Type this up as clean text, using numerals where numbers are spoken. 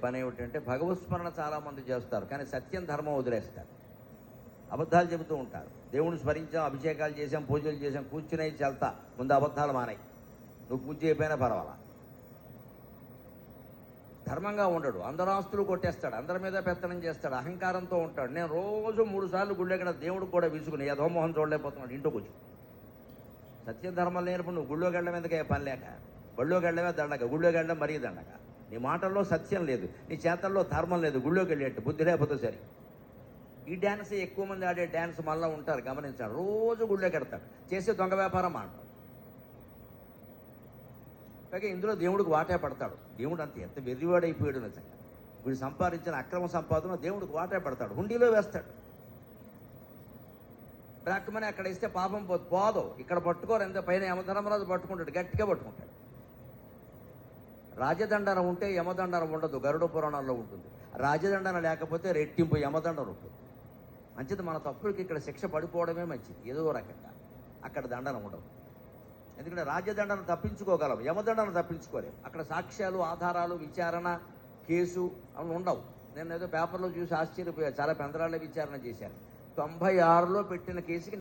పని ఏమిటంటే భగవత్ స్మరణ చాలామంది చేస్తారు, కానీ సత్యం ధర్మం వదిలేస్తారు, అబద్ధాలు చెబుతూ ఉంటారు. దేవుని స్మరించాం, అభిషేకాలు చేసాం, పూజలు చేసాం, కూర్చునే చెల్తా ముందు అబద్ధాలు మానాయి. నువ్వు పూజ చేయకపోయినా పర్వాలా. ధర్మంగా ఉండడు, అందరు ఆస్తులు కొట్టేస్తాడు, అందరి మీద పెత్తనం చేస్తాడు, అహంకారంతో ఉంటాడు. నేను రోజు 3 సార్లు గుళ్ళెక్కడ దేవుడికి కూడా విసుకుని యథోమోహం చూడలేకపోతున్నాడు ఇంటికి వచ్చి. సత్యం ధర్మం లేనప్పుడు నువ్వు గుళ్ళోకి వెళ్ళడం ఎందుకే పని లేక, బళ్ళోకి వెళ్ళడమే దండగ, గుళ్ళోకి వెళ్ళడం మరీ దండగ. నీ మాటల్లో సత్యం లేదు, నీ చేతల్లో ధర్మం లేదు, గుళ్ళోకి వెళ్ళేట్టు బుద్ధి లేకపోతే సరి. ఈ డ్యాన్స్ ఎక్కువ మంది ఆడే డ్యాన్స్ మళ్ళీ ఉంటారు, గమనించాడు. రోజు గుళ్ళోకి వెడతాడు, చేసే దొంగ వ్యాపారం అంటాడు. పైగా ఇందులో దేవుడికి వాటే పడతాడు. దేవుడు అంత ఎంత వెర్రివాడైపోయాడు నిజంగా. వీడు సంపాదించిన అక్రమ సంపాదన దేవుడికి వాటే పడతాడు, హుండీలో వేస్తాడు. బ్రాహ్మణి అక్కడ ఇస్తే పాపం పోదు, ఇక్కడ పట్టుకోరు, ఎంత పైన యమధర్మరాజు పట్టుకుంటాడు, గట్టిగా పట్టుకుంటాడు. రాజదండన ఉంటే యమదండన ఉండదు, గరుడ పురాణంలో ఉంటుంది. రాజదండన లేకపోతే రెట్టింపు యమదండన ఉంటుంది. మంచిది, మన తప్పులకి ఇక్కడ శిక్ష పడిపోవడమే మంచిది, ఏదో రకంగా. అక్కడ దండన ఉండదు, ఎందుకంటే రాజ్యదండన తప్పించుకోగలం, యమదండన తప్పించుకోలేము. అక్కడ సాక్ష్యాలు, ఆధారాలు, విచారణ, కేసు అవి ఉండవు. నేను ఏదో పేపర్లో చూసి ఆశ్చర్యపోయా, చాలా పెందరాళ్ళ విచారణ చేశారు. 96లో పెట్టిన కేసుకి